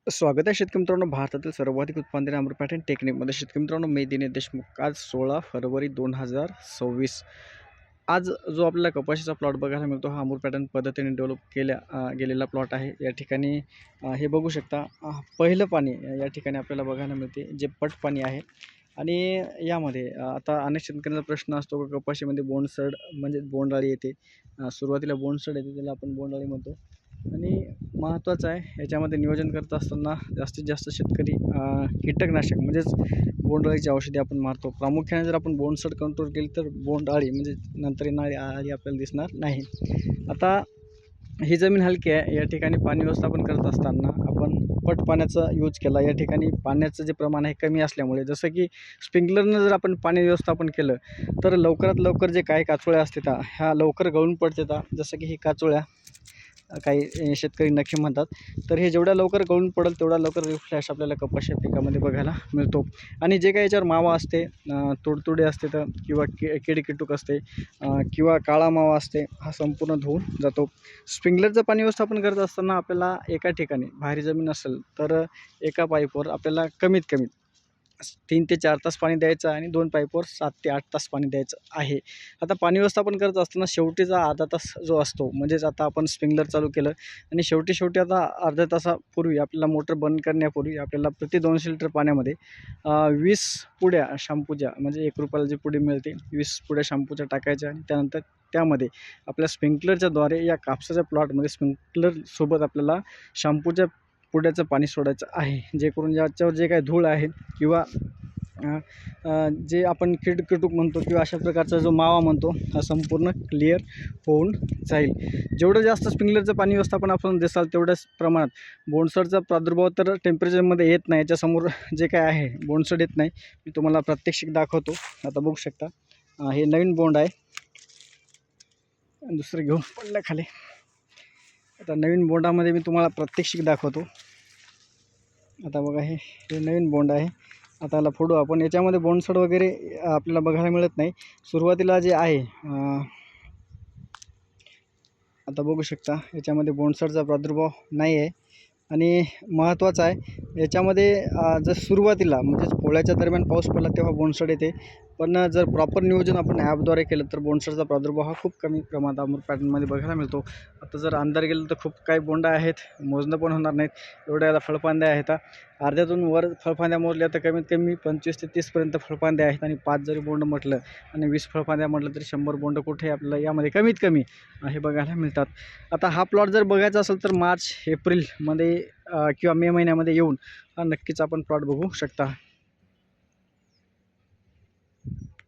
स्वागत आहे शेतकरी मित्रांनो. भारतातील सर्वाधिक उत्पादन अमृत पॅटर्न टेक्निकमध्ये शेतकरी मित्रांनो, मी दिनेश देशमुख. आज 16 फरवरी 2026. आज जो आपल्याला कपाशीचा प्लॉट बघायला मिळतो हा अमृत पॅटर्न पद्धतीने डेव्हलप गेलेला प्लॉट आहे. या ठिकाणी हे बघू शकता, पहिलं पाणी या ठिकाणी आपल्याला बघायला मिळते, जे पट पाणी आहे. आणि यामध्ये आता अनेक शेतकऱ्यांचा प्रश्न असतो की कपाशीमध्ये बोंडसड म्हणजे बोंडअळी येते. सुरुवातीला बोंडसड येते, त्याला आपण बोंडअळी म्हणतो. आणि महत्त्वाचं आहे याच्यामध्ये नियोजन करत असताना जास्तीत जास्त शेतकरी कीटकनाशक म्हणजेच बोंडअळीची औषधी आपण मारतो. प्रामुख्याने जर आपण बोंडसड कंट्रोल केली तर बोंडअळी म्हणजे नंतर येणारी अळी आपल्याला दिसणार नाही. आता ही जमीन हलकी आहे, या ठिकाणी पाणी व्यवस्थापन करत असताना आपण पट पाण्याचा यूज केला. या ठिकाणी पाण्याचं जे प्रमाण आहे कमी असल्यामुळे, जसं की स्प्रिंकलरनं जर आपण पाणी व्यवस्थापन केलं तर लवकरात लवकर जे काही काचोळ्या असतात ह्या लवकर गळून पडतात. जसं की ही काचोळ्या काही शेतकरी नखे म्हणतात. तर हे जेवढ्या लवकर गळून पडेल तेवढा लवकर रिफ्लॅश आपल्याला कपाशी पिकामध्ये बघायला मिळतो. आणि जे काही याच्यावर मावा असते, तुडतुडे असते तर किंवा किडकीटूक असते किंवा काळा मावा असते, हा संपूर्ण धुवून जातो. स्प्रिंकलरचं पाणी व्यवस्थापन करत असताना आपल्याला एका ठिकाणी भारी जमीन असेल तर एका पाईपवर आपल्याला कमीत कमी 3 ते 4 तास पाणी द्यायचं आणि 2 पाईपवर 7 ते 8 तास पाणी द्यायचं आहे. आता पाणी व्यवस्थापन करत असताना शेवटीचा अर्धा तास जो असतो, म्हणजेच आता आपण स्प्रिंकलर चालू केलं आणि शेवटी आता अर्ध्या तासापूर्वी आपल्याला मोटर बंद करण्यापूर्वी आपल्याला प्रति 200 लिटर पाण्यामध्ये 20 पुड्या शॅम्पूच्या, म्हणजे ₹1 जी पुडी मिळते, 20 पुड्या शॅम्पूच्या टाकायच्या. आणि त्यानंतर त्यामध्ये आपल्या स्प्रिंकलरच्याद्वारे या कापसाच्या प्लॉटमध्ये स्प्रिंकलरसोबत आपल्याला शॅम्पूच्या पुड्याचं पाणी सोडायचं आहे. जेणेकरून याच्यावर जे काही धूळ आहे किंवा जे आपण किडकीटूक म्हणतो किंवा अशा प्रकारचा जो मावा म्हणतो, हा संपूर्ण क्लिअर होऊन जाईल. जेवढं जास्त स्प्रिंकलरचं पाणी व्यवस्थापन आपण देसाल तेवढ्याच प्रमाणात बोंडसडचा प्रादुर्भाव तर टेम्परेचरमध्ये येत नाही. याच्यासमोर जे काय आहे बोंडसड येत नाही. मी तुम्हाला प्रात्यक्षिक दाखवतो. आता बघू शकता, हे नवीन बोंड आहे, दुसरं घेऊन पडलं खाली. आता नवीन बोंडामध्ये मी तुम्हाला प्रात्यक्षिक दाखवतो. आता बघा, हे नवीन बोंड आहे. आता याला फोडू आपण. याच्यामध्ये बोंडसड वगैरे आपल्याला बघायला मिळत नाही सुरुवातीला जे आहे. आता बघू शकता, याच्यामध्ये बोंडसडचा प्रादुर्भाव नाही आहे. आणि महत्त्वाचं आहे याच्यामध्ये, जर सुरुवातीला म्हणजेच पोळ्याच्या दरम्यान पाऊस पडला तेव्हा बोंडसड येते. पण जर प्रॉपर नियोजन आपण ॲपद्वारे केलं तर बोंडसडचा प्रादुर्भाव हा खूप कमी प्रमाणात अमृत पॅटर्नमध्ये बघायला मिळतो. आता जर अंधार गेलं तर खूप काही बोंड आहेत, मोजणं पण होणार नाहीत, एवढ्या याला फळफांद्या आहेत. अर्ध्यातून वर फळफांद्या मोजल्या तर कमीत कमी 25 ते 30पर्यंत फळफांद्या आहेत. आणि 5 जरी बोंड म्हटलं आणि 20 फळफांद्या म्हटलं तरी 100 बोंड कुठे आपल्याला यामध्ये कमीत कमी हे बघायला मिळतात. आता हा प्लॉट जर बघायचा असेल तर मार्च एप्रिलमध्ये किंवा मे महिन्यामध्ये येऊन नक्कीच आपण प्लॉट बघू शकता.